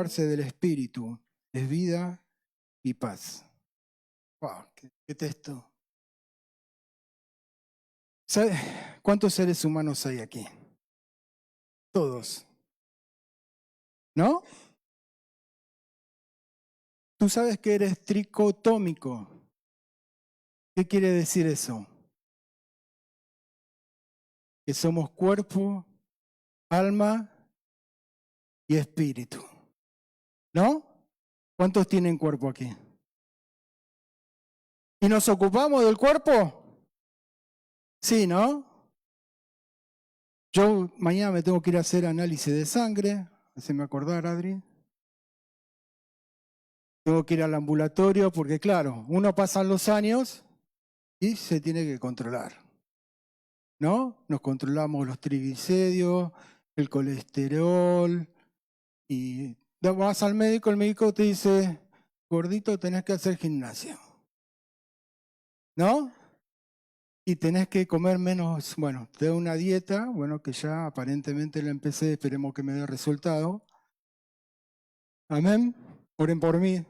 ocuparse del espíritu es vida y paz. Wow, qué texto. ¿Sabe cuántos seres humanos hay aquí? Todos. ¿No? Tú sabes que eres tricotómico. ¿Qué quiere decir eso? Que somos cuerpo, alma y espíritu. ¿No? ¿Cuántos tienen cuerpo aquí? ¿Y nos ocupamos del cuerpo? Sí, ¿no? Yo mañana me tengo que ir a hacer análisis de sangre, haceme acordar, Adri. Tengo que ir al ambulatorio porque, claro, uno pasa los años y se tiene que controlar, ¿no? Nos controlamos los triglicéridos, el colesterol y vas al médico, el médico te dice, gordito, tenés que hacer gimnasia, ¿no? Y tenés que comer menos, bueno, te da una dieta, bueno, que ya aparentemente la empecé, esperemos que me dé resultado. Amén. Oren por mí.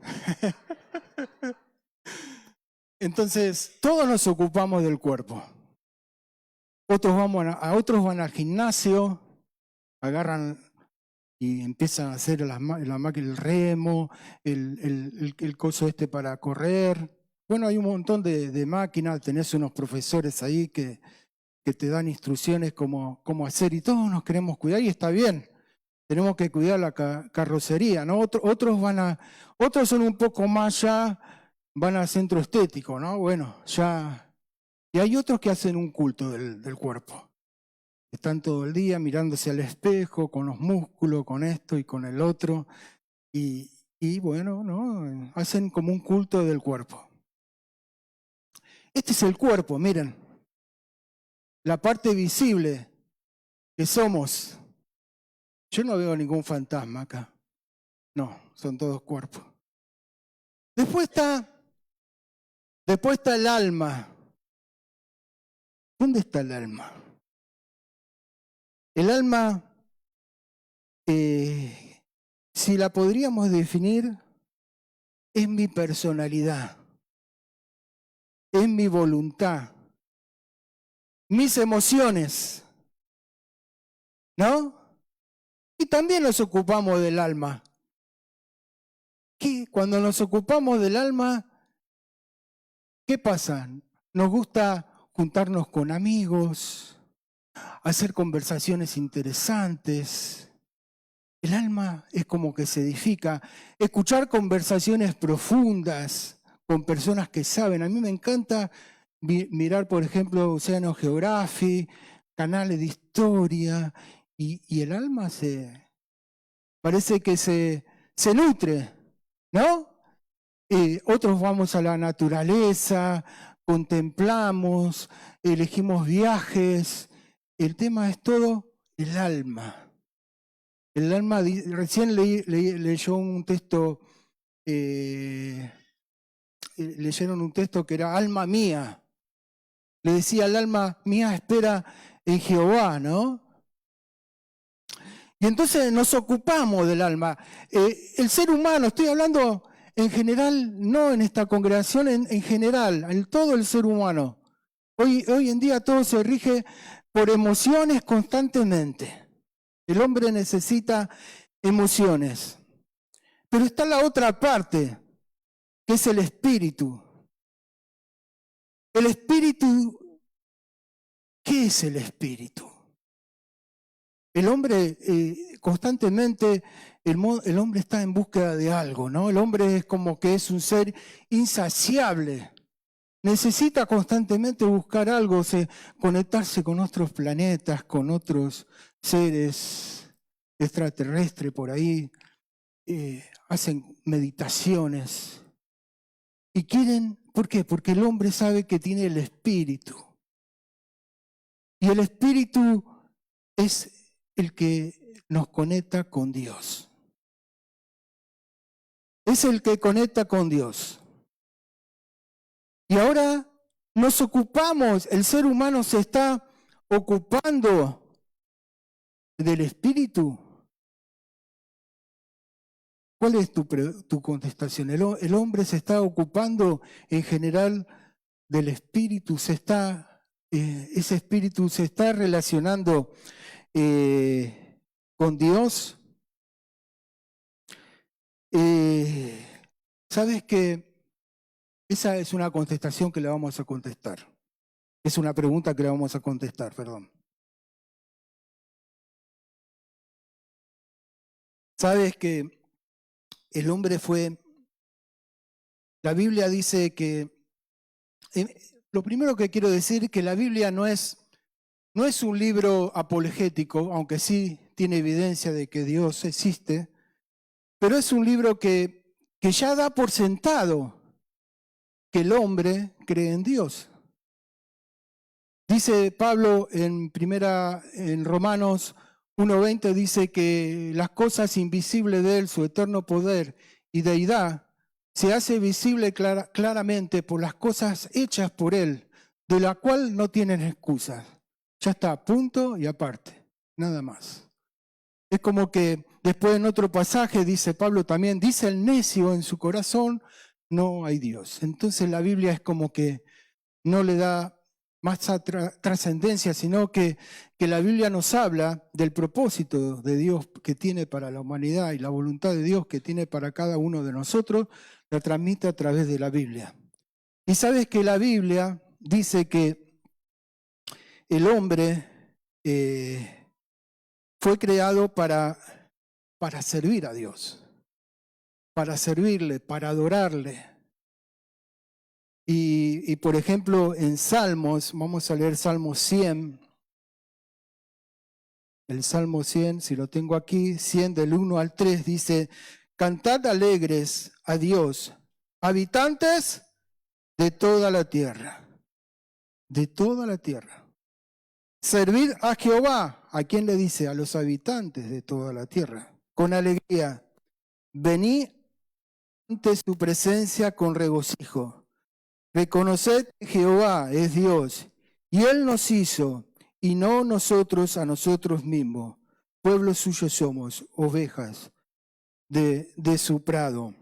Entonces, todos nos ocupamos del cuerpo. Otros van al gimnasio, agarran y empiezan a hacer la máquina, el remo, el coso este para correr. Bueno, hay un montón de máquinas, tenés unos profesores ahí que te dan instrucciones cómo hacer y todos nos queremos cuidar y está bien. Tenemos que cuidar la carrocería, ¿no? Otros son un poco más ya, van al centro estético, ¿no? Bueno, ya. Y hay otros que hacen un culto del cuerpo. Están todo el día mirándose al espejo, con los músculos, con esto y con el otro. Y bueno, ¿no? Hacen como un culto del cuerpo. Este es el cuerpo, miren. La parte visible que somos. Yo no veo ningún fantasma acá. No, son todos cuerpos. Después está el alma. ¿Dónde está el alma? El alma, si la podríamos definir, es mi personalidad, es mi voluntad, mis emociones, ¿no? Y también nos ocupamos del alma. Cuando nos ocupamos del alma, ¿qué pasa? Nos gusta juntarnos con amigos, hacer conversaciones interesantes. El alma es como que se edifica. Escuchar conversaciones profundas con personas que saben. A mí me encanta mirar, por ejemplo, Oceano Geographic, canales de historia, y el alma parece que se nutre, ¿no? Otros vamos a la naturaleza, contemplamos, elegimos viajes. El tema es todo el alma. El alma, recién leyó un texto, leyeron un texto que era alma mía. Le decía al alma mía espera en Jehová, ¿no? Y entonces nos ocupamos del alma. El ser humano, estoy hablando en general, no en esta congregación, en general, en todo el ser humano. Hoy en día todo se rige por emociones constantemente. El hombre necesita emociones. Pero está la otra parte, que es el espíritu. El espíritu, ¿qué es el espíritu? El hombre constantemente, el hombre está en búsqueda de algo, ¿no? El hombre es como que es un ser insaciable. Necesita constantemente buscar algo, conectarse con otros planetas, con otros seres extraterrestres por ahí. Hacen meditaciones. Y quieren, ¿por qué? Porque el hombre sabe que tiene el espíritu. Y el espíritu es el que nos conecta con Dios. Es el que conecta con Dios. Y ahora nos ocupamos, el ser humano se está ocupando del espíritu. ¿Cuál es tu contestación? El hombre se está ocupando en general del espíritu, ese espíritu se está relacionando con Dios. Sabes que esa es una contestación que le vamos a contestar. Es una pregunta que le vamos a contestar, perdón. Sabes que el hombre la Biblia dice que, lo primero que quiero decir es que la Biblia no es un libro apologético, aunque sí tiene evidencia de que Dios existe, pero es un libro que ya da por sentado que el hombre cree en Dios. Dice Pablo en Romanos 1:20, dice que las cosas invisibles de él, su eterno poder y deidad, se hace visible claramente por las cosas hechas por él, de la cual no tienen excusas. Ya está, punto y aparte, nada más. Es como que después en otro pasaje dice Pablo también, dice el necio en su corazón, no hay Dios. Entonces la Biblia es como que no le da más trascendencia, sino que la Biblia nos habla del propósito de Dios que tiene para la humanidad y la voluntad de Dios que tiene para cada uno de nosotros, la transmite a través de la Biblia. Y sabes que la Biblia dice que el hombre fue creado para servir a Dios, para servirle, para adorarle. Y por ejemplo, en Salmos, vamos a leer Salmo 100. El Salmo 100, si lo tengo aquí, 100 del 1 al 3, dice, cantad alegres a Dios, habitantes de toda la tierra. De toda la tierra. Servid a Jehová. ¿A quién le dice? A los habitantes de toda la tierra. Con alegría. Venid ante su presencia con regocijo. Reconoced que Jehová es Dios, y Él nos hizo, y no nosotros a nosotros mismos. Pueblo suyo somos, ovejas de su prado.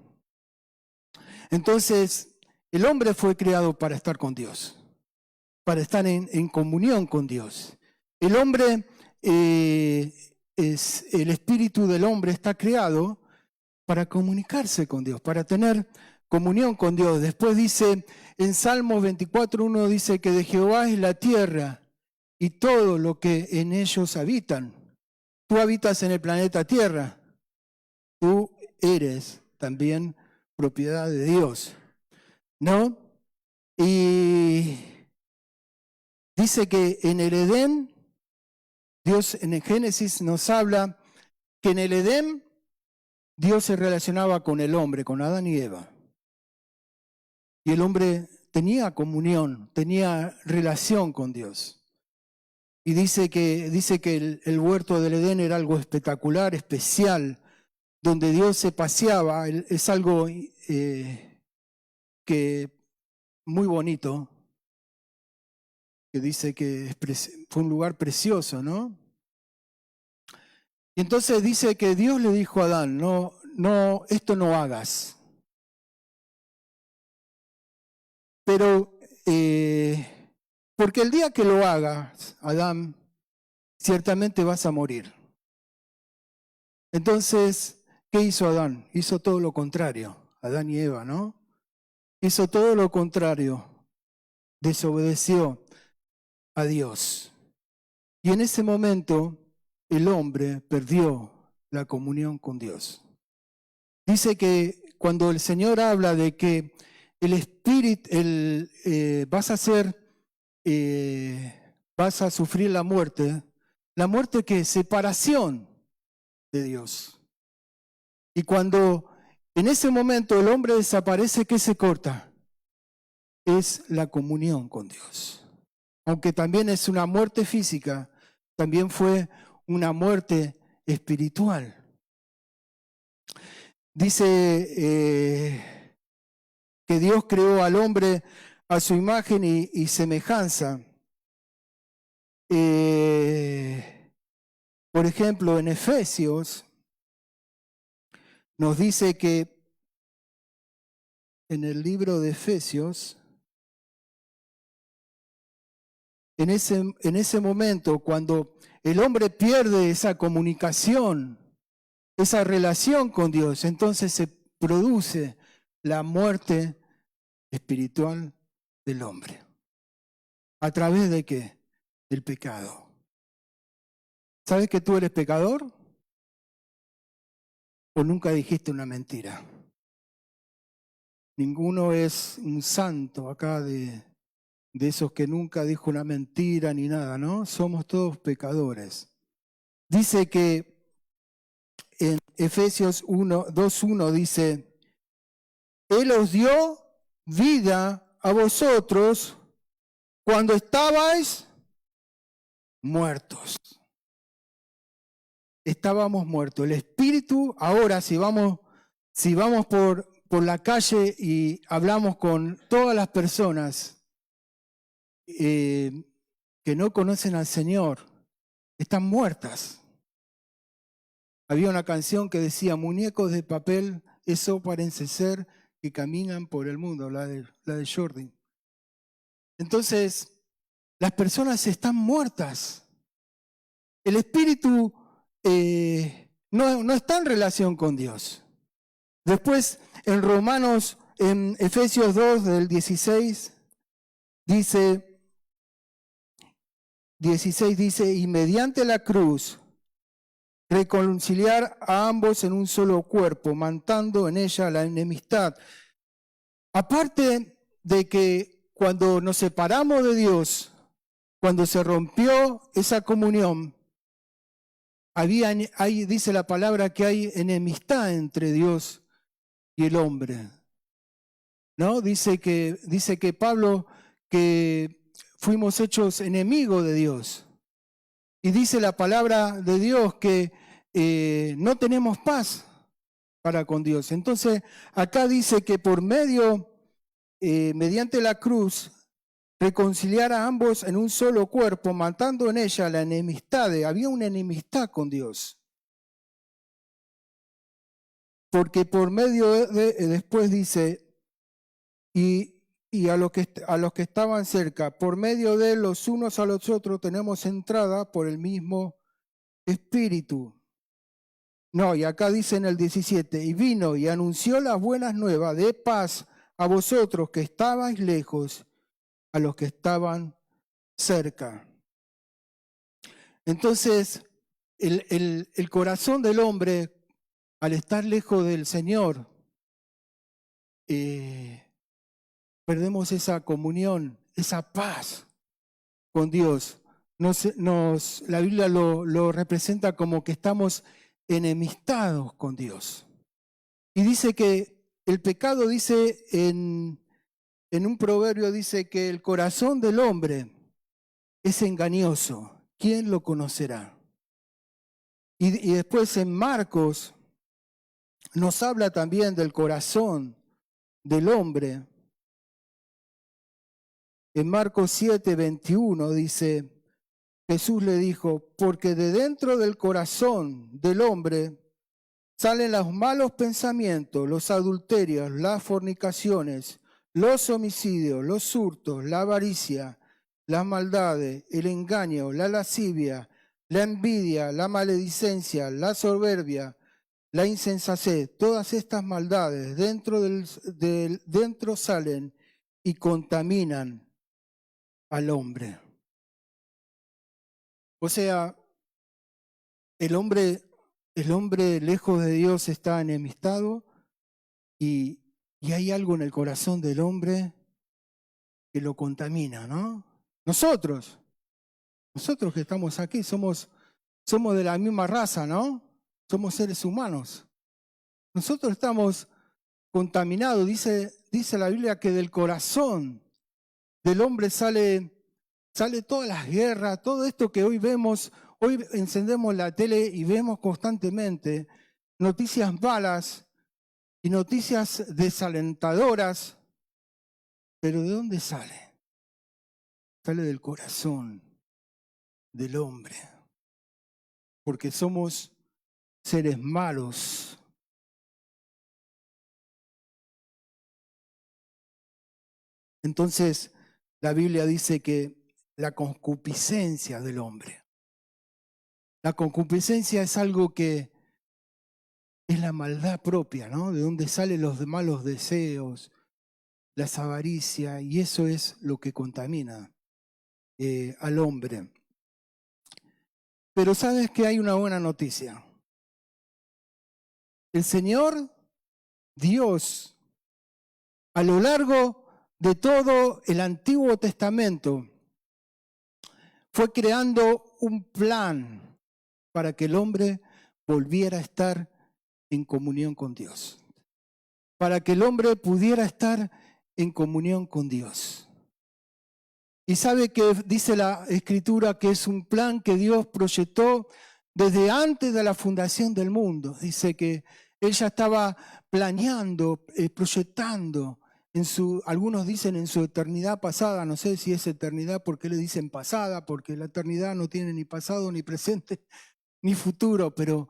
Entonces, el hombre fue creado para estar con Dios, para estar en comunión con Dios. El hombre, el espíritu del hombre está creado para comunicarse con Dios, para tener comunión con Dios. Después dice, en Salmos 24:1 dice que de Jehová es la tierra y todo lo que en ellos habitan. Tú habitas en el planeta Tierra. Tú eres también propiedad de Dios, ¿no? Y dice que en el Edén, Dios en el Génesis nos habla que en el Edén Dios se relacionaba con el hombre, con Adán y Eva. Y el hombre tenía comunión, tenía relación con Dios. Y dice que el huerto del Edén era algo espectacular, especial, donde Dios se paseaba. Es algo que muy bonito, que dice que fue un lugar precioso, ¿no? Y entonces dice que Dios le dijo a Adán, no, esto no hagas. Pero, porque el día que lo hagas, Adán, ciertamente vas a morir. Entonces, ¿qué hizo Adán? Hizo todo lo contrario, Adán y Eva, ¿no? Hizo todo lo contrario, desobedeció a Dios. Y en ese momento, el hombre perdió la comunión con Dios. Dice que cuando el Señor habla de que el espíritu, vas a sufrir la muerte que es separación de Dios. Y cuando en ese momento el hombre desaparece, ¿qué se corta? Es la comunión con Dios. Aunque también es una muerte física, también fue una muerte espiritual. Dice que Dios creó al hombre a su imagen y semejanza. Por ejemplo, en Efesios nos dice que en el libro de Efesios, en ese momento, cuando el hombre pierde esa comunicación, esa relación con Dios, entonces se produce la muerte espiritual del hombre. ¿A través de qué? Del pecado. ¿Sabes que tú eres pecador? ¿O nunca dijiste una mentira? Ninguno es un santo acá de esos que nunca dijo una mentira ni nada, ¿no? Somos todos pecadores. Dice que en Efesios 2:1 dice, Él os dio vida a vosotros cuando estabais muertos. Estábamos muertos. El espíritu, ahora si vamos por la calle y hablamos con todas las personas que no conocen al Señor, están muertas. Había una canción que decía, muñecos de papel, eso parece ser que caminan por el mundo, la de Jordi. Entonces, las personas están muertas. El espíritu no está en relación con Dios. Después, en Romanos, en Efesios 2, del 16 dice, y mediante la cruz, reconciliar a ambos en un solo cuerpo, matando en ella la enemistad. Aparte de que cuando nos separamos de Dios, cuando se rompió esa comunión, dice la palabra que hay enemistad entre Dios y el hombre. ¿No? Dice que Pablo que fuimos hechos enemigos de Dios. Y dice la palabra de Dios que no tenemos paz para con Dios. Entonces, acá dice que mediante la cruz, reconciliar a ambos en un solo cuerpo, matando en ella la enemistad. Había una enemistad con Dios. Porque por medio después dice, y a los que estaban cerca, por medio de los unos a los otros tenemos entrada por el mismo Espíritu. No, y acá dice en el 17, y vino y anunció las buenas nuevas de paz a vosotros que estabais lejos, a los que estaban cerca. Entonces, el corazón del hombre, al estar lejos del Señor, perdemos esa comunión, esa paz con Dios. La Biblia lo representa como que estamos enemistados con Dios. Y dice que el pecado, dice en un proverbio, dice que el corazón del hombre es engañoso. ¿Quién lo conocerá? Y después en Marcos nos habla también del corazón del hombre. En Marcos 7:21 dice, Jesús le dijo, porque de dentro del corazón del hombre salen los malos pensamientos, los adulterios, las fornicaciones, los homicidios, los hurtos, la avaricia, las maldades, el engaño, la lascivia, la envidia, la maledicencia, la soberbia, la insensatez. Todas estas maldades dentro salen y contaminan al hombre. O sea, el hombre lejos de Dios está enemistado y hay algo en el corazón del hombre que lo contamina, ¿no? Nosotros que estamos aquí somos de la misma raza, ¿no? Somos seres humanos. Nosotros estamos contaminados. Dice la Biblia que del corazón del hombre sale todas las guerras, todo esto que hoy vemos. Hoy encendemos la tele y vemos constantemente noticias malas y noticias desalentadoras. ¿Pero de dónde sale? Sale del corazón del hombre. Porque somos seres malos. Entonces, la Biblia dice que la concupiscencia del hombre. La concupiscencia es algo que es la maldad propia, ¿no? De donde salen los malos deseos, la avaricia, y eso es lo que contamina al hombre. Pero sabes que hay una buena noticia. El Señor, Dios, a lo largo de todo el Antiguo Testamento, fue creando un plan para que el hombre volviera a estar en comunión con Dios. Para que el hombre pudiera estar en comunión con Dios. Y sabe que dice la Escritura que es un plan que Dios proyectó desde antes de la fundación del mundo. Dice que Él ya estaba planeando, proyectando, algunos dicen en su eternidad pasada, no sé si es eternidad porque le dicen pasada, porque la eternidad no tiene ni pasado, ni presente, ni futuro, pero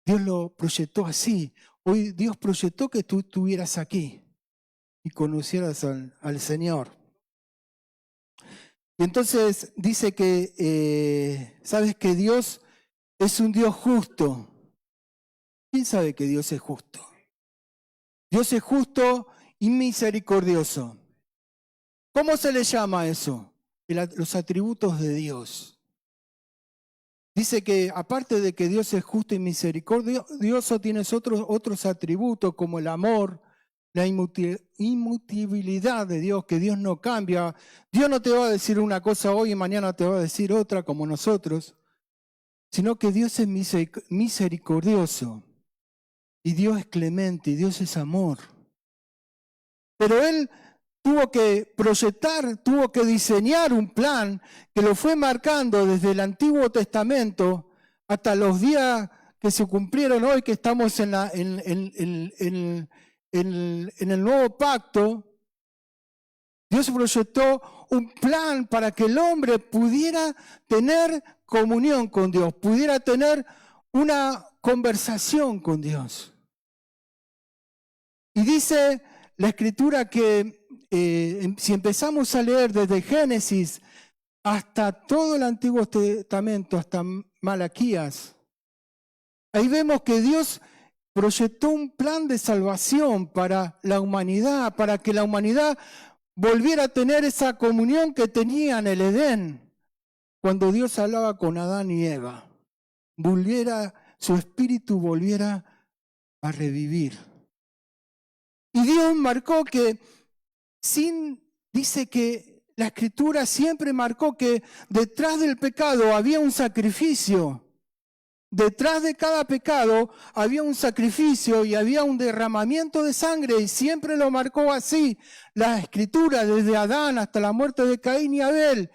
Dios lo proyectó así. Hoy Dios proyectó que tú estuvieras aquí y conocieras al Señor. Y entonces dice que, ¿sabes que Dios es un Dios justo? ¿Quién sabe que Dios es justo? Dios es justo y misericordioso. ¿Cómo se le llama eso? Los atributos de Dios. Dice que aparte de que Dios es justo y misericordioso, tienes otros atributos como el amor, la inmutabilidad de Dios, que Dios no cambia. Dios no te va a decir una cosa hoy y mañana te va a decir otra como nosotros, sino que Dios es misericordioso y Dios es clemente y Dios es amor. Pero Él tuvo que proyectar, tuvo que diseñar un plan que lo fue marcando desde el Antiguo Testamento hasta los días que se cumplieron hoy, que estamos en el nuevo pacto. Dios proyectó un plan para que el hombre pudiera tener comunión con Dios, pudiera tener una conversación con Dios. Y dice la Escritura que si empezamos a leer desde Génesis hasta todo el Antiguo Testamento, hasta Malaquías, ahí vemos que Dios proyectó un plan de salvación para la humanidad, para que la humanidad volviera a tener esa comunión que tenía en el Edén, cuando Dios hablaba con Adán y Eva. Su espíritu volviera a revivir. Y Dios marcó que, dice que la Escritura siempre marcó que detrás del pecado había un sacrificio. Detrás de cada pecado había un sacrificio y había un derramamiento de sangre, y siempre lo marcó así la Escritura, desde Adán hasta la muerte de Caín y Abel.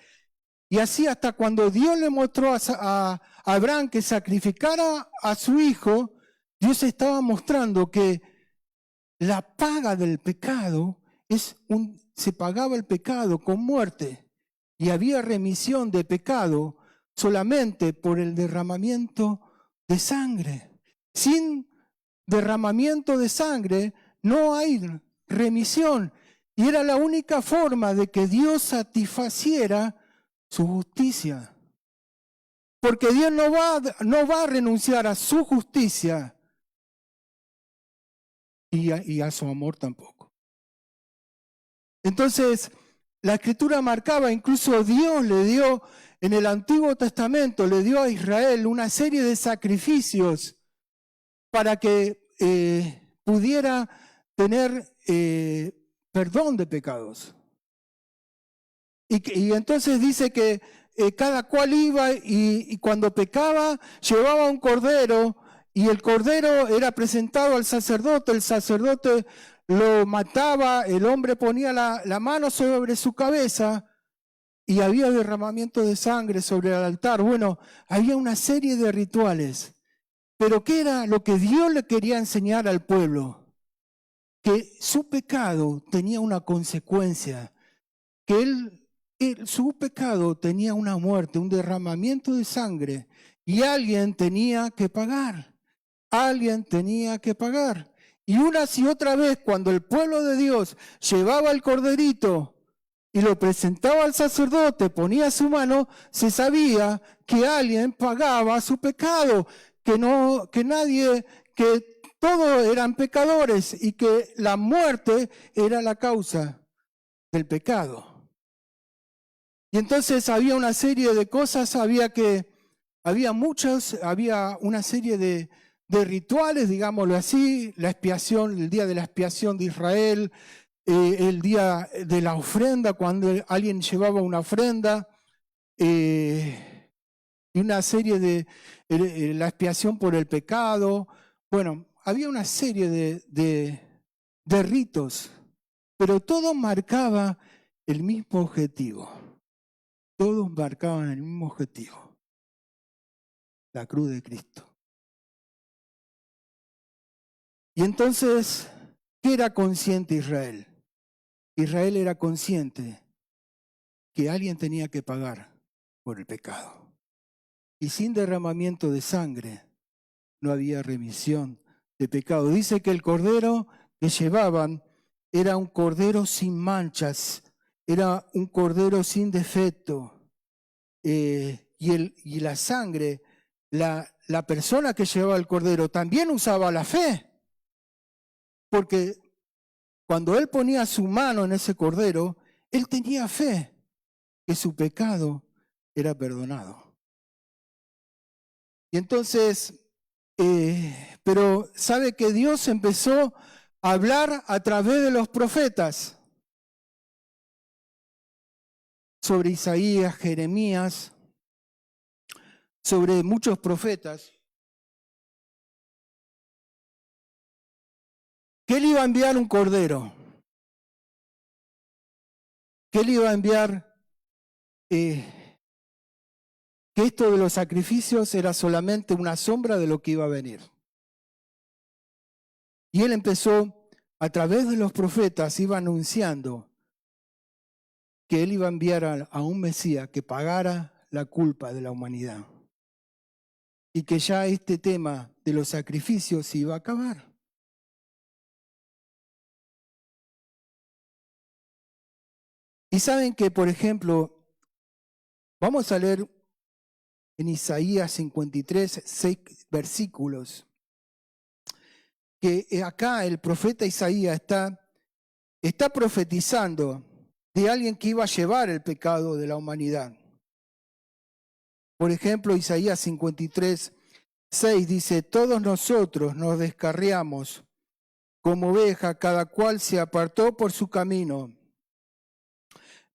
Y así hasta cuando Dios le mostró a Abraham que sacrificara a su hijo, Dios estaba mostrando que la paga del pecado se pagaba el pecado con muerte, y había remisión de pecado solamente por el derramamiento de sangre. Sin derramamiento de sangre no hay remisión, y era la única forma de que Dios satisfaciera su justicia. Porque Dios no va a renunciar a su justicia y a su amor tampoco. Entonces, la Escritura marcaba, incluso Dios le dio en el Antiguo Testamento, le dio a Israel una serie de sacrificios para que pudiera tener perdón de pecados. Y entonces dice que cada cual iba y cuando pecaba llevaba un cordero, y el cordero era presentado al sacerdote, el sacerdote lo mataba, el hombre ponía la mano sobre su cabeza y había derramamiento de sangre sobre el altar. Bueno, había una serie de rituales. Pero ¿qué era lo que Dios le quería enseñar al pueblo? Que su pecado tenía una consecuencia, que su pecado tenía una muerte, un derramamiento de sangre, y alguien tenía que pagar. Alguien tenía que pagar. Y una y otra vez, cuando el pueblo de Dios llevaba el corderito y lo presentaba al sacerdote, ponía su mano, se sabía que alguien pagaba su pecado, que todos eran pecadores y que la muerte era la causa del pecado. Y entonces había una serie de cosas, había una serie de rituales, digámoslo así, la expiación, el día de la expiación de Israel, el día de la ofrenda, cuando alguien llevaba una ofrenda, y una serie de la expiación por el pecado. Bueno, había una serie de ritos, pero todo marcaba el mismo objetivo. Todos marcaban el mismo objetivo: la cruz de Cristo. Y entonces, ¿qué era consciente Israel? Israel era consciente que alguien tenía que pagar por el pecado. Y sin derramamiento de sangre no había remisión de pecado. Dice que el cordero que llevaban era un cordero sin manchas, era un cordero sin defecto. Y la sangre, la persona que llevaba el cordero también usaba la fe, porque cuando él ponía su mano en ese cordero, él tenía fe que su pecado era perdonado. Y entonces, pero sabe que Dios empezó a hablar a través de los profetas sobre Isaías, Jeremías, sobre muchos profetas, que él iba a enviar un cordero, que él iba a enviar, que esto de los sacrificios era solamente una sombra de lo que iba a venir. Y él empezó, a través de los profetas, iba anunciando que él iba a enviar a un Mesías que pagara la culpa de la humanidad. Y que ya este tema de los sacrificios se iba a acabar. Y saben que, por ejemplo, vamos a leer en Isaías 53, 6 versículos, que acá el profeta Isaías está profetizando de alguien que iba a llevar el pecado de la humanidad. Por ejemplo, Isaías 53, 6 dice: todos nosotros nos descarriamos como oveja, cada cual se apartó por su camino.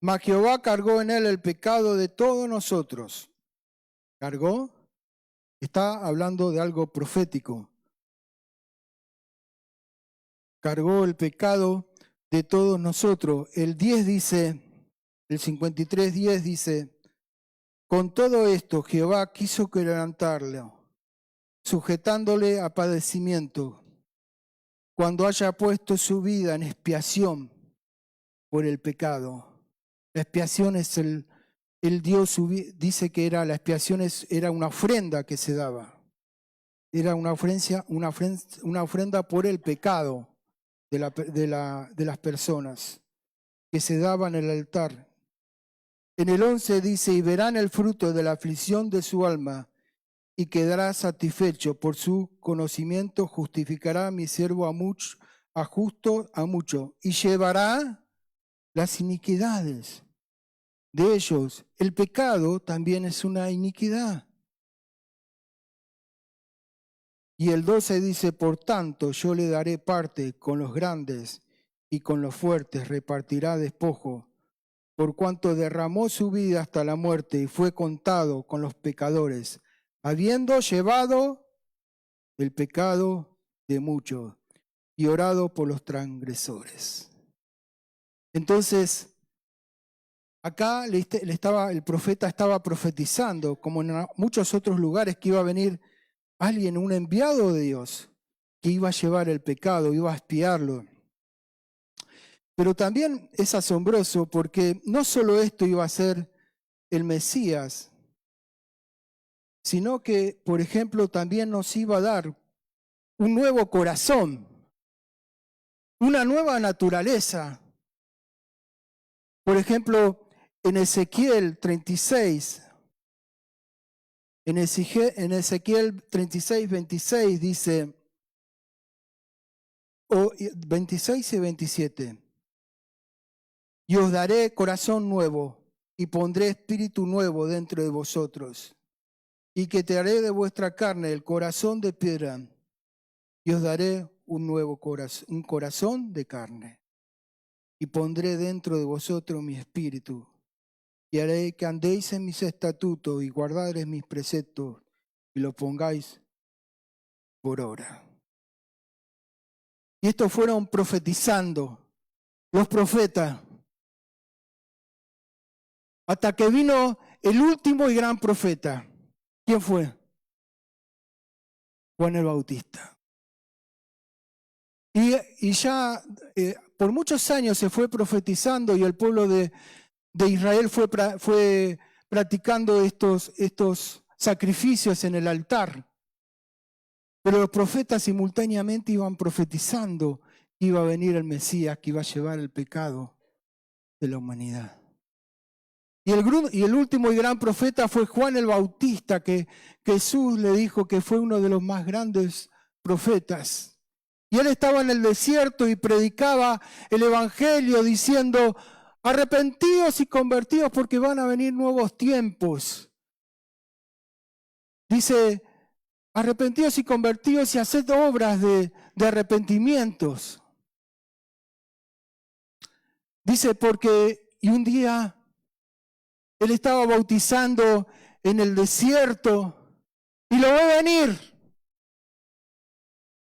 Mas Jehová cargó en él el pecado de todos nosotros. ¿Cargó? Está hablando de algo profético. Cargó el pecado de todos nosotros. El 10 dice, el 53, 10 dice: con todo esto Jehová quiso quebrantarlo, sujetándole a padecimiento, cuando haya puesto su vida en expiación por el pecado. La expiación es el Dios dice que la expiación era una ofrenda que se daba. Era una ofrenda por el pecado de las personas que se daba en el altar. En el 11 dice: y verán el fruto de la aflicción de su alma y quedará satisfecho. Por su conocimiento justificará a mi siervo a justo a mucho, y llevará las iniquidades de ellos. El pecado también es una iniquidad. Y el 12 dice: por tanto yo le daré parte con los grandes y con los fuertes repartirá despojo, por cuanto derramó su vida hasta la muerte y fue contado con los pecadores, habiendo llevado el pecado de muchos y orado por los transgresores. Entonces, acá el profeta estaba profetizando, como en muchos otros lugares, que iba a venir alguien, un enviado de Dios, que iba a llevar el pecado, iba a expiarlo. Pero también es asombroso porque no solo esto iba a ser el Mesías, sino que, por ejemplo, también nos iba a dar un nuevo corazón, una nueva naturaleza. Por ejemplo, en Ezequiel 36, en Ezequiel 36, 26 dice, o 26 y 27, y os daré corazón nuevo y pondré espíritu nuevo dentro de vosotros, y que te haré de vuestra carne el corazón de piedra, y os daré un nuevo corazón, un corazón de carne, y pondré dentro de vosotros mi espíritu, y haré que andéis en mis estatutos y guardaréis mis preceptos, y los pongáis por obra. Y estos fueron profetizando los profetas, hasta que vino el último y gran profeta. ¿Quién fue? Juan el Bautista. Y ya por muchos años se fue profetizando y el pueblo de Israel fue practicando estos sacrificios en el altar. Pero los profetas simultáneamente iban profetizando que iba a venir el Mesías, que iba a llevar el pecado de la humanidad. Y el último y gran profeta fue Juan el Bautista, que Jesús le dijo que fue uno de los más grandes profetas. Y él estaba en el desierto y predicaba el evangelio diciendo, arrepentíos y convertíos porque van a venir nuevos tiempos. Dice, arrepentíos y convertíos y haced obras de arrepentimientos. Dice, y un día él estaba bautizando en el desierto y lo ve venir.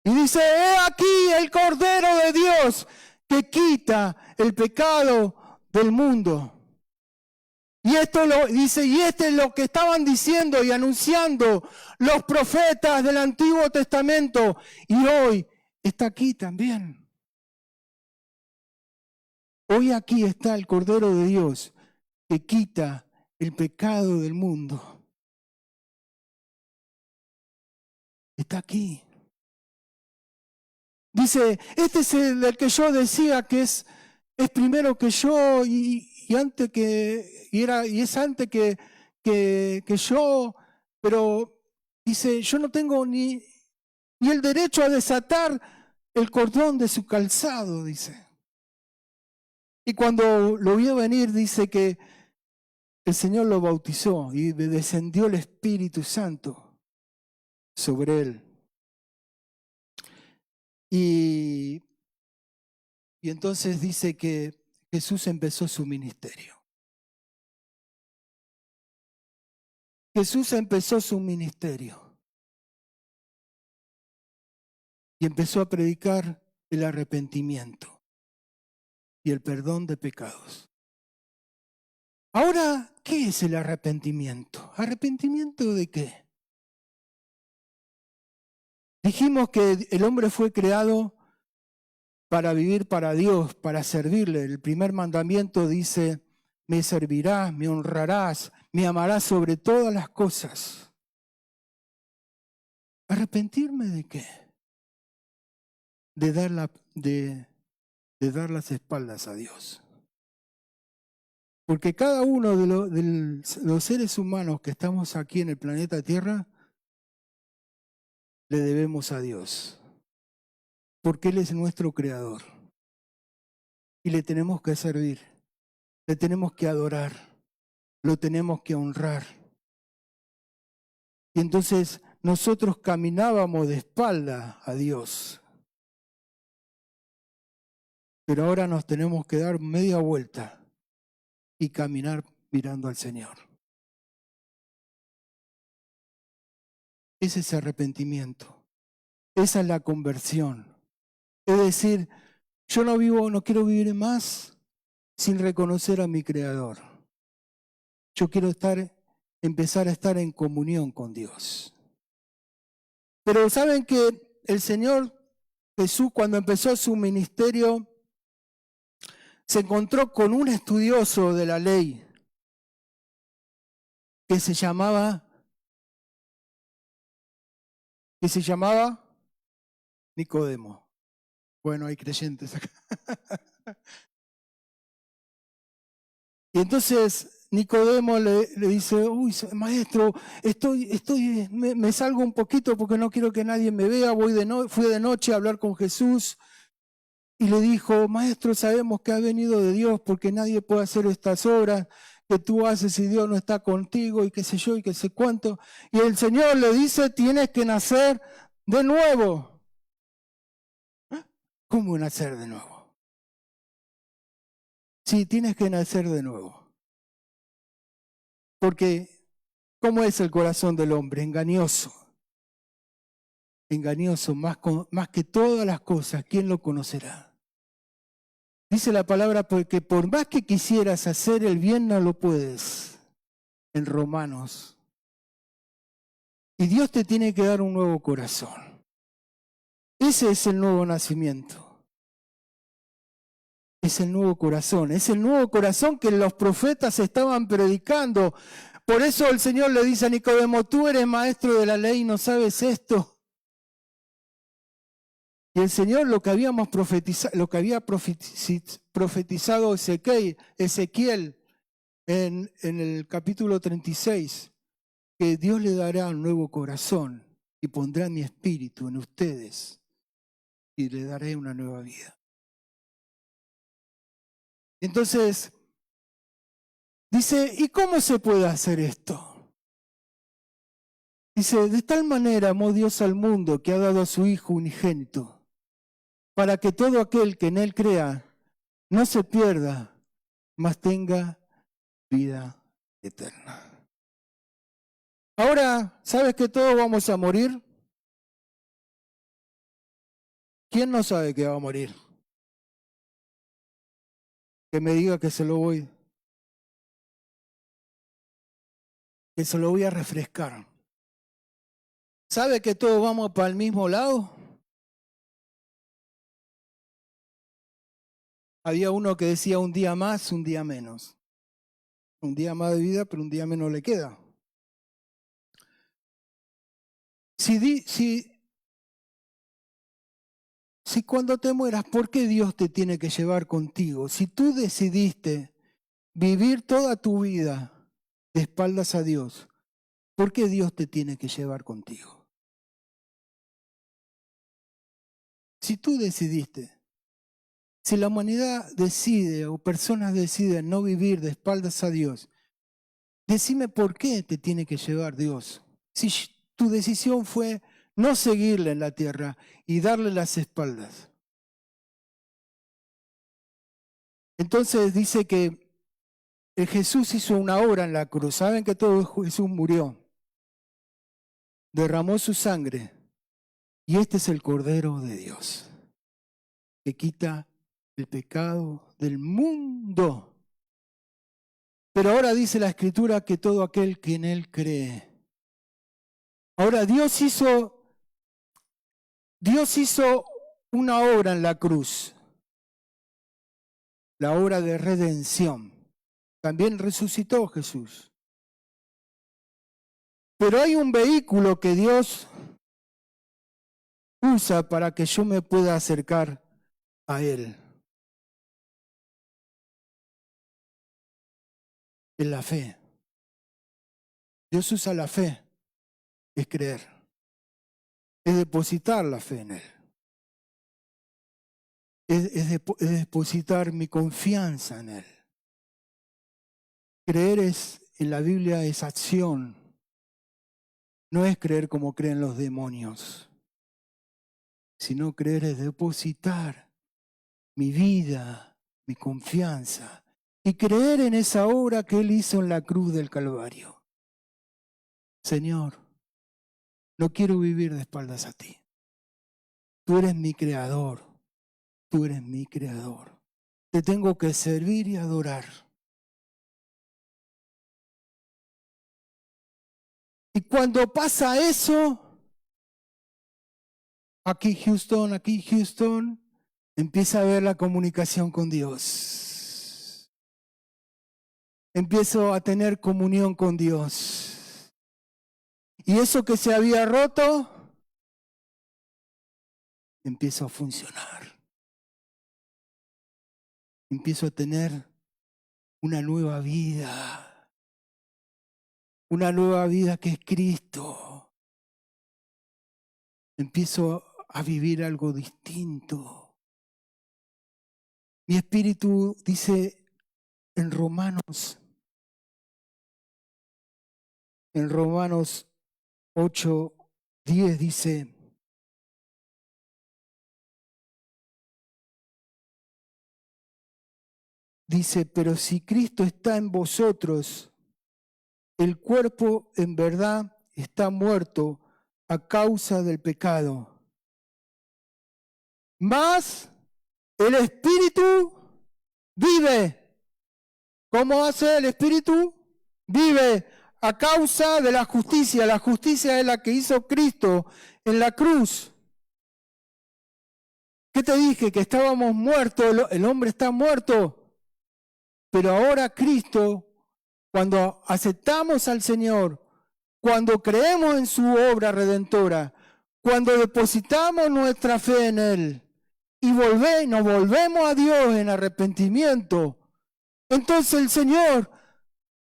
Y dice, he aquí el Cordero de Dios que quita el pecado del mundo. Y esto dice, y este es lo que estaban diciendo y anunciando los profetas del Antiguo Testamento. Y hoy está aquí también. Hoy aquí está el Cordero de Dios que quita el pecado del mundo. Está aquí. Dice, este es el del que yo decía que es primero que yo y antes que, y es antes que yo, pero dice, yo no tengo ni el derecho a desatar el cordón de su calzado, dice. Y cuando lo vio venir, dice que el Señor lo bautizó y descendió el Espíritu Santo sobre él. Y entonces dice que Jesús empezó su ministerio. Jesús empezó su ministerio y empezó a predicar el arrepentimiento y el perdón de pecados. Ahora, ¿qué es el arrepentimiento? ¿Arrepentimiento de qué? Dijimos que el hombre fue creado para vivir para Dios, para servirle. El primer mandamiento dice, me servirás, me honrarás, me amarás sobre todas las cosas. ¿Arrepentirme de qué? De dar las espaldas a Dios. Porque cada uno de los seres humanos que estamos aquí en el planeta Tierra, le debemos a Dios. Porque Él es nuestro creador. Y le tenemos que servir, le tenemos que adorar, lo tenemos que honrar. Y entonces nosotros caminábamos de espalda a Dios. Pero ahora nos tenemos que dar media vuelta y caminar mirando al Señor. Ese es arrepentimiento. Esa es la conversión. Es decir, yo no quiero vivir más sin reconocer a mi Creador. Yo quiero empezar a estar en comunión con Dios. Pero saben que el Señor Jesús, cuando empezó su ministerio, se encontró con un estudioso de la ley que se llamaba Nicodemo. Bueno, hay creyentes acá. Y entonces Nicodemo le dice, uy, maestro, me salgo un poquito porque no quiero que nadie me vea, fui de noche a hablar con Jesús. Y le dijo, maestro, sabemos que has venido de Dios porque nadie puede hacer estas obras que tú haces si Dios no está contigo y qué sé yo y qué sé cuánto. Y el Señor le dice, tienes que nacer de nuevo. ¿Cómo nacer de nuevo? Sí, tienes que nacer de nuevo. Porque, ¿cómo es el corazón del hombre? Engañoso. Engañoso, más que todas las cosas, ¿quién lo conocerá? Dice la palabra, porque por más que quisieras hacer el bien, no lo puedes. En Romanos. Y Dios te tiene que dar un nuevo corazón. Ese es el nuevo nacimiento. Es el nuevo corazón. Es el nuevo corazón que los profetas estaban predicando. Por eso el Señor le dice a Nicodemo, tú eres maestro de la ley y no sabes esto. Y el Señor lo que había profetizado Ezequiel en el capítulo 36, que Dios le dará un nuevo corazón y pondrá mi espíritu en ustedes y le daré una nueva vida. Entonces, dice, ¿y cómo se puede hacer esto? Dice, de tal manera amó Dios al mundo que ha dado a su Hijo unigénito, para que todo aquel que en Él crea no se pierda, mas tenga vida eterna. Ahora, ¿sabes que todos vamos a morir? ¿Quién no sabe que va a morir? Que me diga que se lo voy a refrescar. ¿Sabe que todos vamos para el mismo lado? Había uno que decía un día más, un día menos. Un día más de vida, pero un día menos le queda. Si cuando te mueras, ¿por qué Dios te tiene que llevar contigo? Si tú decidiste vivir toda tu vida de espaldas a Dios, ¿por qué Dios te tiene que llevar contigo? Si tú decidiste, si la humanidad decide o personas deciden no vivir de espaldas a Dios, decime por qué te tiene que llevar Dios. Si tu decisión fue no seguirle en la tierra y darle las espaldas. Entonces dice que Jesús hizo una obra en la cruz. Saben que todo Jesús murió. Derramó su sangre. Y este es el Cordero de Dios, que quita el pecado del mundo. Pero ahora dice la Escritura que todo aquel que en Él cree. Ahora Dios hizo una obra en la cruz. La obra de redención. También resucitó Jesús. Pero hay un vehículo que Dios usa para que yo me pueda acercar a Él. Es la fe. Dios usa la fe, es creer. Es depositar la fe en Él. Es depositar mi confianza en Él. Creer en la Biblia es acción. No es creer como creen los demonios, sino creer es depositar mi vida, mi confianza y creer en esa obra que Él hizo en la cruz del Calvario. Señor, no quiero vivir de espaldas a ti. Tú eres mi creador, tú eres mi creador. Te tengo que servir y adorar. Y cuando pasa eso, aquí Houston, empieza a ver la comunicación con Dios. Empiezo a tener comunión con Dios. Y eso que se había roto, empieza a funcionar. Empiezo a tener una nueva vida. Una nueva vida que es Cristo. Empiezo a vivir algo distinto. Mi espíritu dice en Romanos 8:10 dice, pero si Cristo está en vosotros, el cuerpo en verdad está muerto a causa del pecado. Mas el espíritu vive. ¿Cómo hace el espíritu? Vive a causa de la justicia. La justicia es la que hizo Cristo en la cruz. ¿Qué te dije? Que estábamos muertos, el hombre está muerto. Pero ahora Cristo, cuando aceptamos al Señor, cuando creemos en su obra redentora, cuando depositamos nuestra fe en Él y nos volvemos a Dios en arrepentimiento, entonces el Señor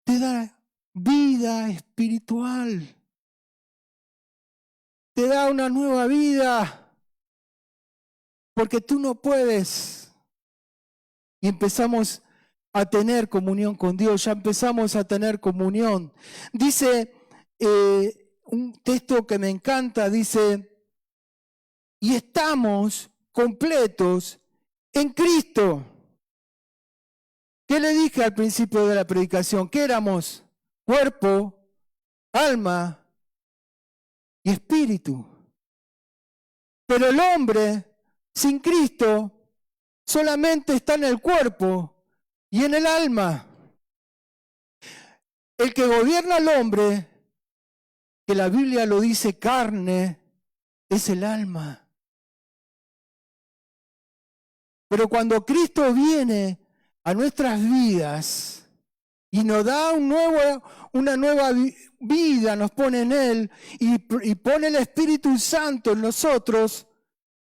te da vida espiritual, te da una nueva vida, porque tú no puedes. Y empezamos a tener comunión con Dios, ya empezamos a tener comunión. Dice un texto que me encanta, dice, y estamos completos en Cristo. ¿Qué le dije al principio de la predicación? ¿Qué éramos? Cuerpo, alma y espíritu. Pero el hombre sin Cristo solamente está en el cuerpo y en el alma. El que gobierna al hombre, que la Biblia lo dice carne, es el alma. Pero cuando Cristo viene a nuestras vidas y nos da una nueva vida, nos pone en Él y pone el Espíritu Santo en nosotros,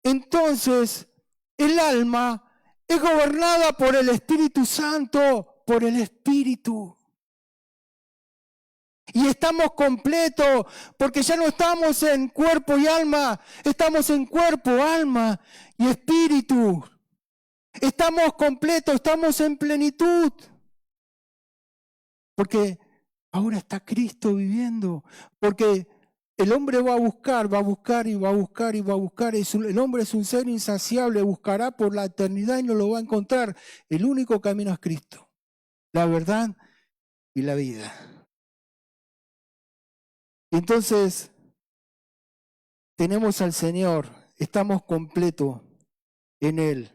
entonces el alma es gobernada por el Espíritu Santo, por el Espíritu. Y estamos completos, porque ya no estamos en cuerpo y alma, estamos en cuerpo, alma y espíritu. Estamos completos, estamos en plenitud. Porque ahora está Cristo viviendo. Porque el hombre va a buscar y va a buscar y va a buscar. El hombre es un ser insaciable, buscará por la eternidad y no lo va a encontrar. El único camino es Cristo, la verdad y la vida. Entonces, tenemos al Señor, estamos completos en Él.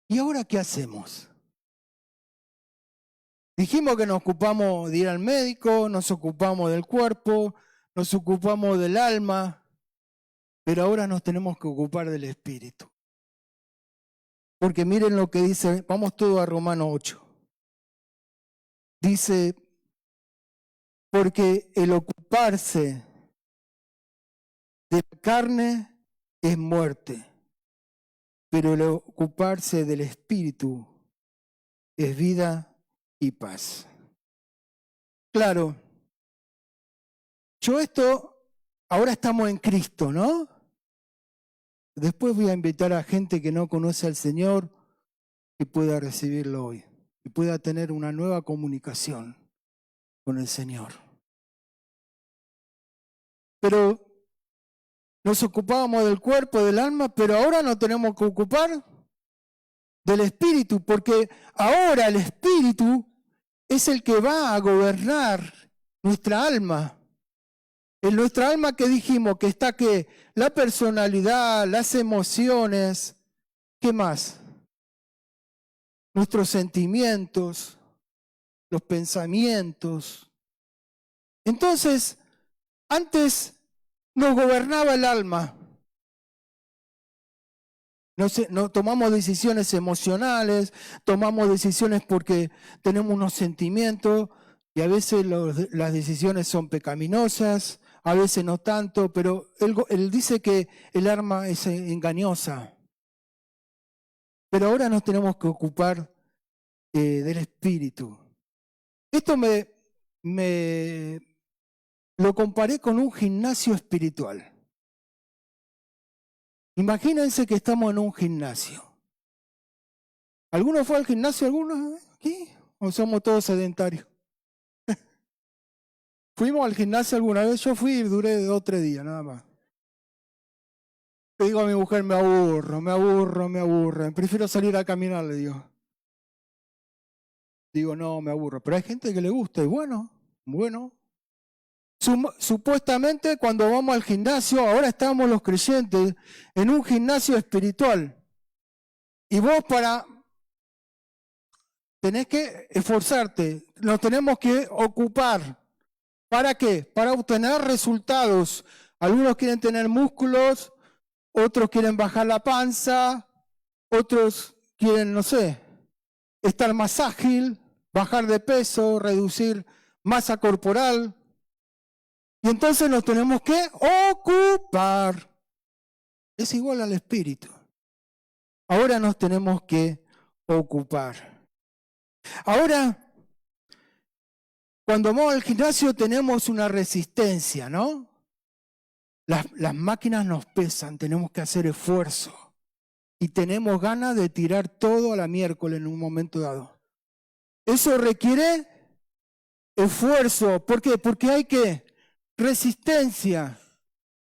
¿Y ahora qué hacemos? Dijimos que nos ocupamos de ir al médico, nos ocupamos del cuerpo, nos ocupamos del alma, pero ahora nos tenemos que ocupar del espíritu. Porque miren lo que dice, vamos todos a Romanos 8. Dice, porque el ocuparse de la carne es muerte, pero el ocuparse del espíritu es vida y paz. Claro, ahora estamos en Cristo, ¿no? Después voy a invitar a gente que no conoce al Señor que pueda recibirlo hoy, y pueda tener una nueva comunicación con el Señor. Pero nos ocupábamos del cuerpo, del alma, pero ahora nos tenemos que ocupar del espíritu, porque ahora el espíritu es el que va a gobernar nuestra alma. En nuestra alma que dijimos que está que la personalidad, las emociones, ¿qué más? Nuestros sentimientos, los pensamientos. Entonces, antes nos gobernaba el alma. No tomamos decisiones emocionales, tomamos decisiones porque tenemos unos sentimientos y a veces las decisiones son pecaminosas, a veces no tanto, pero él dice que el alma es engañosa. Pero ahora nos tenemos que ocupar del Espíritu. Esto me lo comparé con un gimnasio espiritual. Imagínense que estamos en un gimnasio. ¿Alguno fue al gimnasio? ¿Alguno aquí? ¿O somos todos sedentarios? ¿Fuimos al gimnasio alguna vez? Yo fui y duré 2 o 3 días, nada más. Le digo a mi mujer, me aburro. Prefiero salir a caminar, le digo. Digo, no, me aburro. Pero hay gente que le gusta y bueno. Supuestamente cuando vamos al gimnasio, ahora estamos los creyentes en un gimnasio espiritual. Y vos tenés que esforzarte, nos tenemos que ocupar. ¿Para qué? Para obtener resultados. Algunos quieren tener músculos, otros quieren bajar la panza, otros quieren, no sé, estar más ágil, bajar de peso, reducir masa corporal. Y entonces nos tenemos que ocupar. Es igual al espíritu. Ahora nos tenemos que ocupar. Ahora, cuando vamos al gimnasio tenemos una resistencia, ¿no? Las máquinas nos pesan, tenemos que hacer esfuerzo. Y tenemos ganas de tirar todo a la miércoles en un momento dado. Eso requiere esfuerzo. ¿Por qué? Porque hay que resistencia.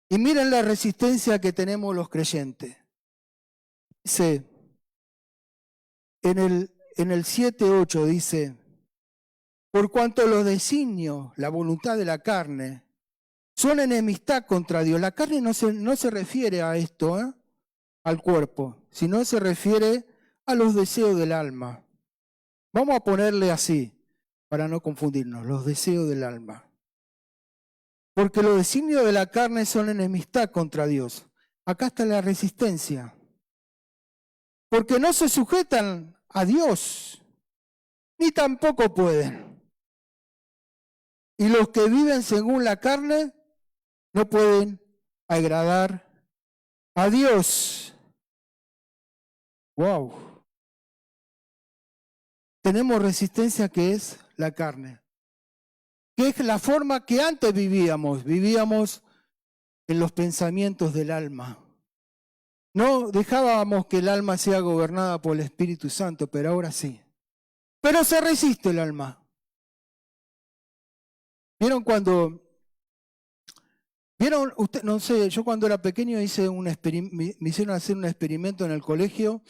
Y miren la resistencia que tenemos los creyentes. Dice, en el 7:8 dice, por cuanto los designios, la voluntad de la carne, son enemistad contra Dios. La carne no se refiere a esto, al cuerpo, sino se refiere a los deseos del alma. Vamos a ponerle así, para no confundirnos, los deseos del alma. Porque los designios de la carne son enemistad contra Dios. Acá está la resistencia. Porque no se sujetan a Dios, ni tampoco pueden. Y los que viven según la carne no pueden agradar a Dios. ¡Wow! Tenemos resistencia que es la carne. Que es la forma que antes vivíamos. Vivíamos en los pensamientos del alma. No dejábamos que el alma sea gobernada por el Espíritu Santo, pero ahora sí. Pero se resiste el alma. ¿Vieron usted? No sé, yo cuando era pequeño me hicieron hacer un experimento en el colegio.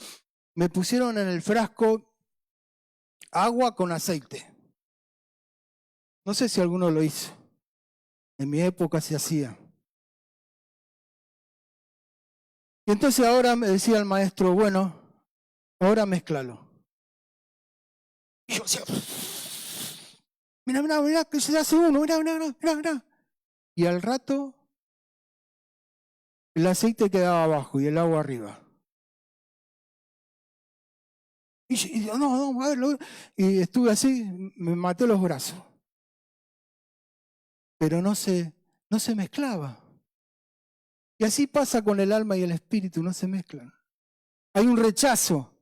Me pusieron en el frasco agua con aceite. No sé si alguno lo hizo. En mi época se hacía. Y entonces ahora me decía el maestro, bueno, ahora mézclalo. Y yo decía, mira, que se hace uno, mira. Y al rato el aceite quedaba abajo y el agua arriba. Y yo, no, a ver, y estuve así, me maté los brazos. Pero no se mezclaba. Y así pasa con el alma y el espíritu, no se mezclan. Hay un rechazo.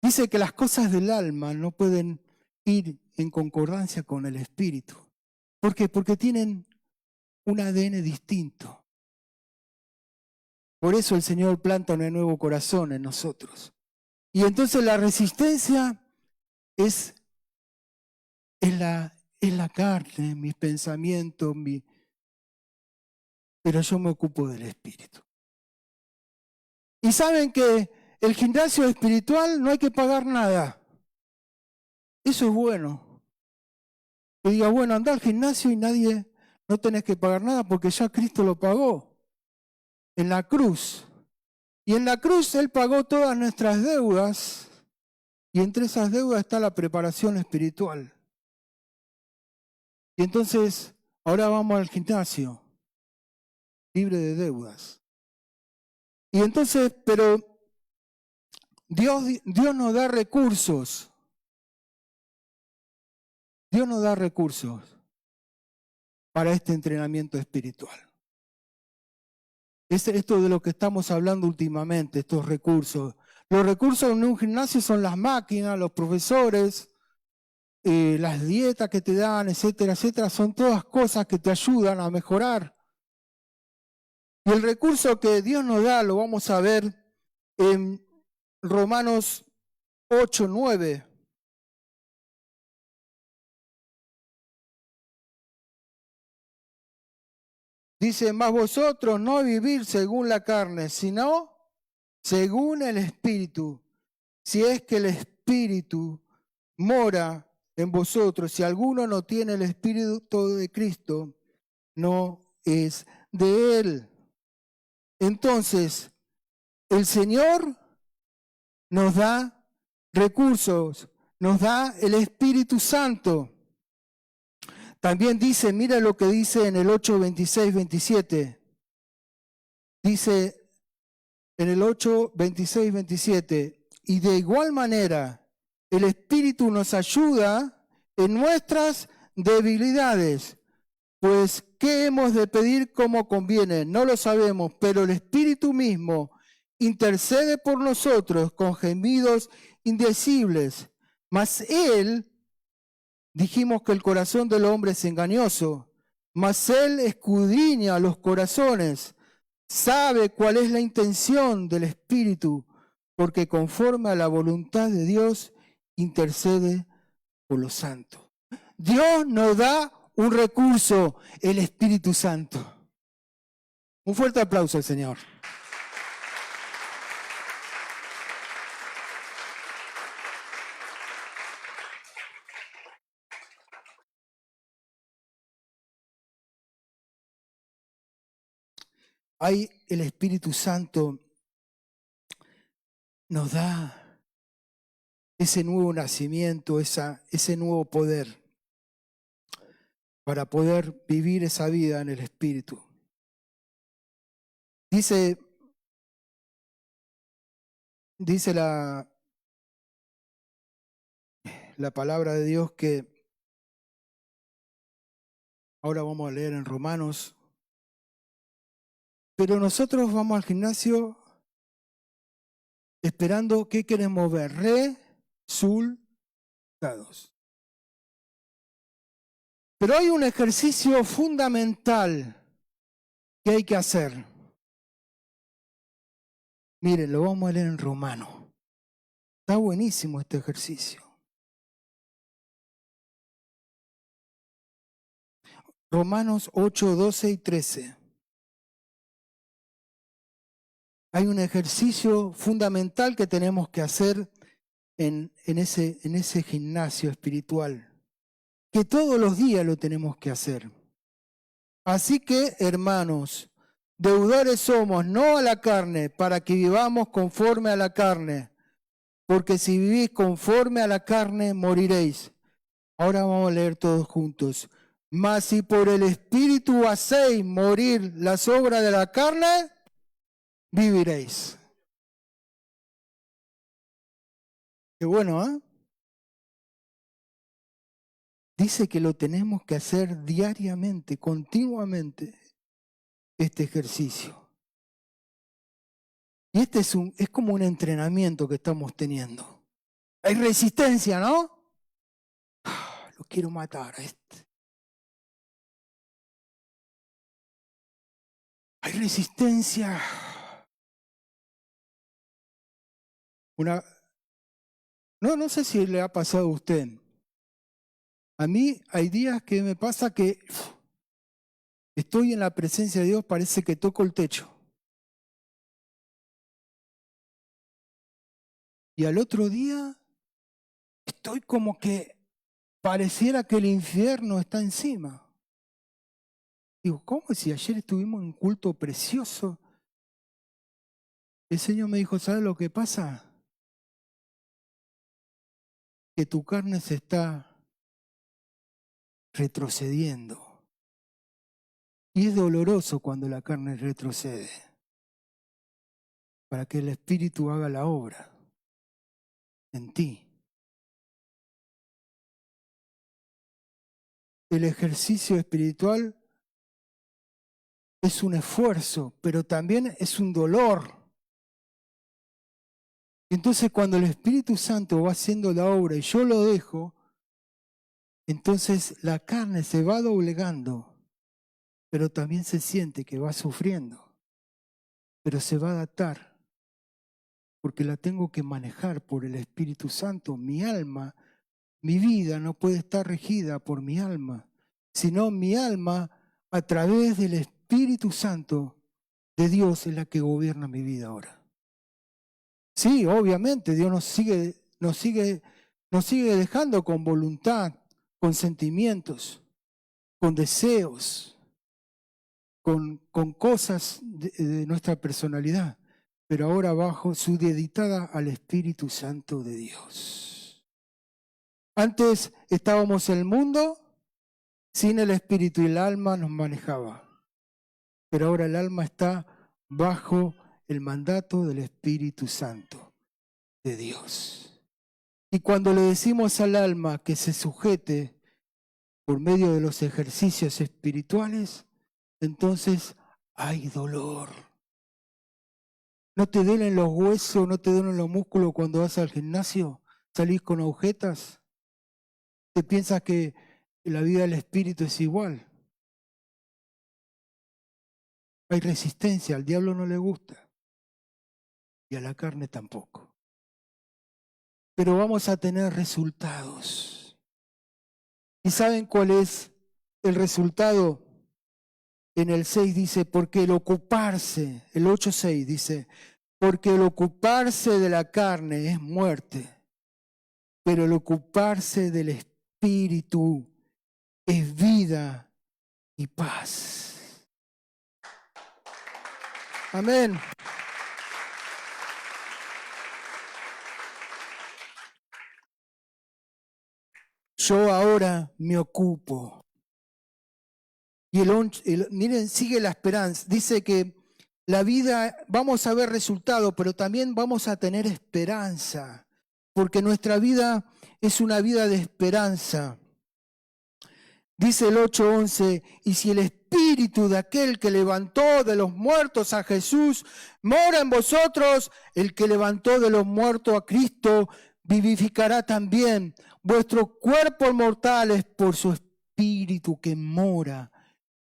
Dice que las cosas del alma no pueden ir en concordancia con el espíritu. ¿Por qué? Porque tienen un ADN distinto. Por eso el Señor planta un nuevo corazón en nosotros. Y entonces la resistencia es la carne, mis pensamientos, pero yo me ocupo del espíritu. Y saben que el gimnasio espiritual no hay que pagar nada. Eso es bueno. Que diga, bueno, anda al gimnasio y no tenés que pagar nada porque ya Cristo lo pagó en la cruz. Y en la cruz Él pagó todas nuestras deudas y entre esas deudas está la preparación espiritual. Y entonces, ahora vamos al gimnasio, libre de deudas. Y entonces, pero Dios nos da recursos. Dios nos da recursos para este entrenamiento espiritual. Es esto de lo que estamos hablando últimamente, estos recursos, Los recursos en un gimnasio son las máquinas, los profesores, las dietas que te dan, etcétera, etcétera. Son todas cosas que te ayudan a mejorar. Y el recurso que Dios nos da lo vamos a ver en Romanos 8, 9. Dice, mas vosotros no vivir según la carne, sino según el Espíritu. Si es que el Espíritu mora en vosotros, si alguno no tiene el Espíritu de Cristo, no es de Él. Entonces, el Señor nos da recursos, nos da el Espíritu Santo. También dice, mira lo que dice en el 8, 26, 27. Dice en el 8, 26, 27, y de igual manera el Espíritu nos ayuda en nuestras debilidades. Pues, ¿qué hemos de pedir como conviene? No lo sabemos, pero el Espíritu mismo intercede por nosotros con gemidos indecibles. Mas Él, dijimos que el corazón del hombre es engañoso, mas Él escudriña los corazones, sabe cuál es la intención del Espíritu, porque conforme a la voluntad de Dios intercede por los santos. Dios nos da un recurso, el Espíritu Santo. Un fuerte aplauso al Señor. Hay el Espíritu Santo nos da ese nuevo nacimiento, ese nuevo poder para poder vivir esa vida en el Espíritu. Dice la palabra de Dios que, ahora vamos a leer en Romanos, pero nosotros vamos al gimnasio esperando, ¿qué queremos ver? Resultados. Pero hay un ejercicio fundamental que hay que hacer. Miren, lo vamos a leer en Romano. Está buenísimo este ejercicio. Romanos 8, 12 y 13. Hay un ejercicio fundamental que tenemos que hacer en ese gimnasio espiritual, que todos los días lo tenemos que hacer. Así que, hermanos, deudores somos, no a la carne, para que vivamos conforme a la carne, porque si vivís conforme a la carne, moriréis. Ahora vamos a leer todos juntos. Mas si por el Espíritu hacéis morir las obras de la carne, viviréis. Qué bueno, ¿eh? Dice que lo tenemos que hacer diariamente, continuamente, este ejercicio. Y este es como un entrenamiento que estamos teniendo. Hay resistencia, ¿no? Lo quiero matar a este. Hay resistencia. No sé si le ha pasado a usted. A mí hay días que me pasa que estoy en la presencia de Dios, parece que toco el techo. Y al otro día estoy como que pareciera que el infierno está encima. Digo, ¿cómo si ayer estuvimos en un culto precioso? El Señor me dijo, ¿sabes lo que pasa? Que tu carne se está retrocediendo. Y es doloroso cuando la carne retrocede, para que el Espíritu haga la obra en ti. El ejercicio espiritual es un esfuerzo, pero también es un dolor. Entonces cuando el Espíritu Santo va haciendo la obra y yo lo dejo, entonces la carne se va doblegando, pero también se siente que va sufriendo, pero se va a adaptar, porque la tengo que manejar por el Espíritu Santo. Mi alma, mi vida no puede estar regida por mi alma, sino mi alma a través del Espíritu Santo de Dios es la que gobierna mi vida ahora. Sí, obviamente, Dios nos sigue dejando con voluntad, con sentimientos, con deseos, con cosas de nuestra personalidad, pero ahora bajo supeditada al Espíritu Santo de Dios. Antes estábamos en el mundo, sin el Espíritu, y el alma nos manejaba, pero ahora el alma está bajo el mandato del Espíritu Santo de Dios. Y cuando le decimos al alma que se sujete por medio de los ejercicios espirituales, entonces hay dolor. ¿No te duelen los huesos, no te duelen los músculos cuando vas al gimnasio? ¿Salís con agujetas? ¿Te piensas que la vida del espíritu es igual? Hay resistencia, al diablo no le gusta y a la carne tampoco. Pero vamos a tener resultados. ¿Y saben cuál es el resultado? En el 6 dice, porque el ocuparse, el 8:6 dice, porque el ocuparse de la carne es muerte, pero el ocuparse del espíritu es vida y paz. Amén. Yo ahora me ocupo. Y miren, sigue la esperanza. Dice que la vida, vamos a ver resultados, pero también vamos a tener esperanza, porque nuestra vida es una vida de esperanza. Dice el 8:11, y si el espíritu de aquel que levantó de los muertos a Jesús mora en vosotros, el que levantó de los muertos a Cristo vivificará también vuestros cuerpos mortales por su espíritu que mora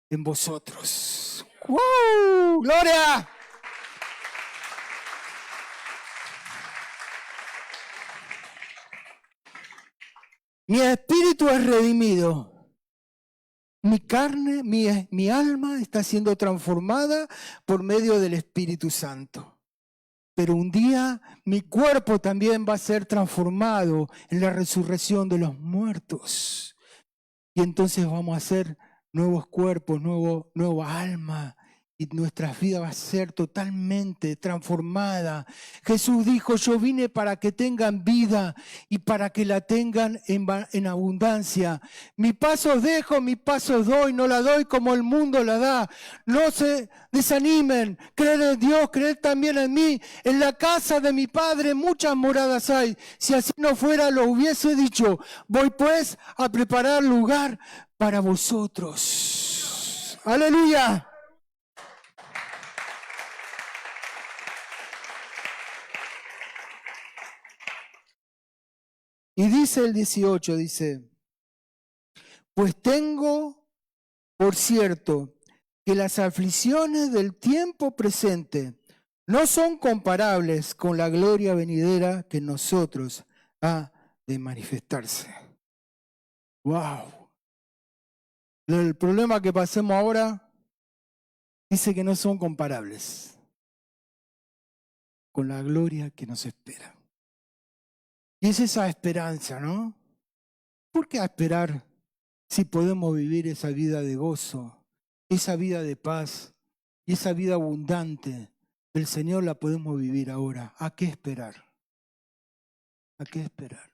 en vosotros. ¡Wow! ¡Gloria! Mi espíritu es redimido. Mi carne, mi alma está siendo transformada por medio del Espíritu Santo. Pero un día mi cuerpo también va a ser transformado en la resurrección de los muertos. Y entonces vamos a hacer nuevos cuerpos, nueva alma. Y nuestra vida va a ser totalmente transformada. Jesús dijo, yo vine para que tengan vida y para que la tengan en abundancia. Mi paz os dejo, mi paz os doy, no la doy como el mundo la da. No se desanimen, creed en Dios, creed también en mí. En la casa de mi Padre muchas moradas hay. Si así no fuera, lo hubiese dicho. Voy pues a preparar lugar para vosotros. Aleluya. Y dice el 18, dice, pues tengo por cierto que las aflicciones del tiempo presente no son comparables con la gloria venidera que en nosotros ha de manifestarse. ¡Wow! El problema que pasemos ahora dice que no son comparables con la gloria que nos espera. Y es esa esperanza, ¿no? ¿Por qué esperar si podemos vivir esa vida de gozo, esa vida de paz y esa vida abundante del Señor la podemos vivir ahora? ¿A qué esperar? ¿A qué esperar?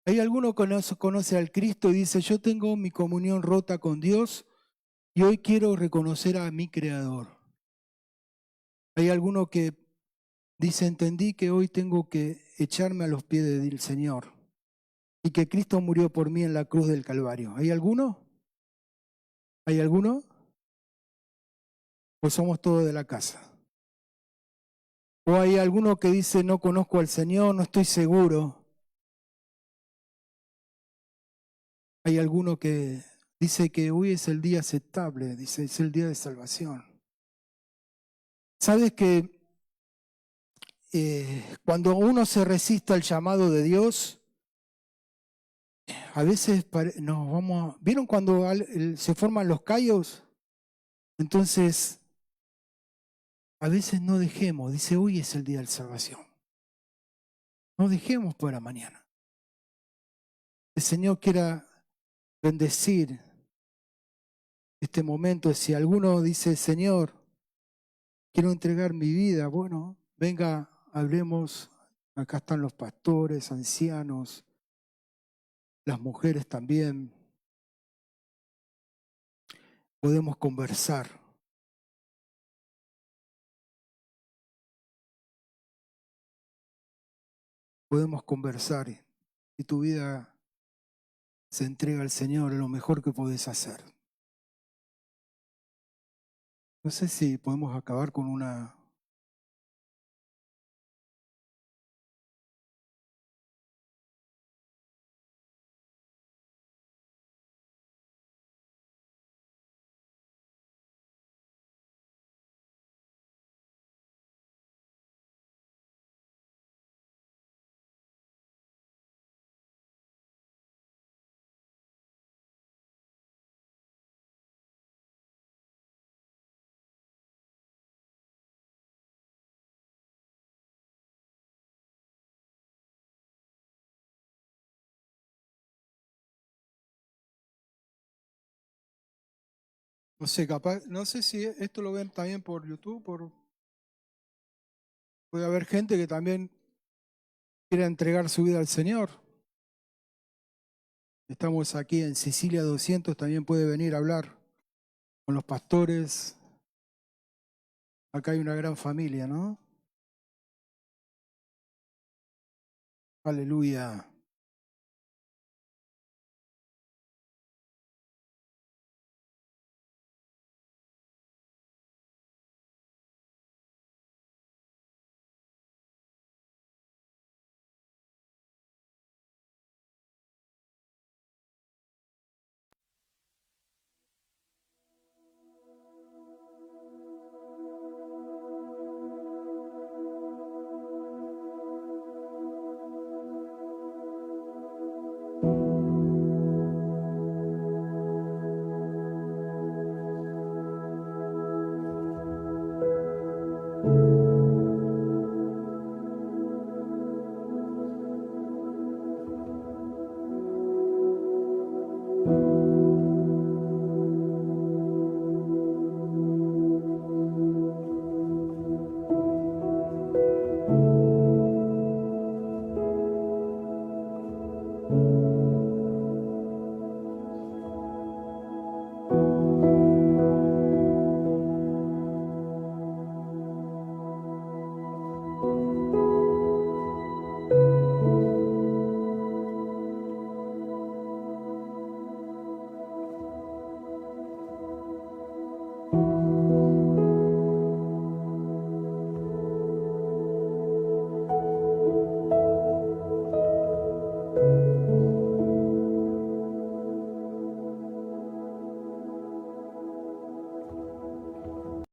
Hay alguno que conoce al Cristo y dice, yo tengo mi comunión rota con Dios y hoy quiero reconocer a mi Creador. Hay alguno que dice, entendí que hoy tengo que echarme a los pies del Señor y que Cristo murió por mí en la cruz del Calvario. ¿Hay alguno? ¿Hay alguno? ¿O somos todos de la casa? O hay alguno que dice, no conozco al Señor, no estoy seguro. Hay alguno que dice que hoy es el día aceptable, dice, es el día de salvación. ¿Sabes que cuando uno se resiste al llamado de Dios, a veces nos vamos... ¿Vieron cuando se forman los callos? Entonces, a veces no dejemos, dice, hoy es el día de salvación. No dejemos para mañana. El Señor quiera bendecir este momento. Si alguno dice, Señor, quiero entregar mi vida, bueno, venga, hablemos. Acá están los pastores, ancianos, las mujeres también. Podemos conversar. Podemos conversar. Y tu vida se entrega al Señor, es lo mejor que podés hacer. No sé si podemos acabar con una... No sé, capaz, no sé si esto lo ven también por YouTube, puede haber gente que también quiera entregar su vida al Señor. Estamos aquí en Sicilia 200, también puede venir a hablar con los pastores. Acá hay una gran familia, ¿no? Aleluya.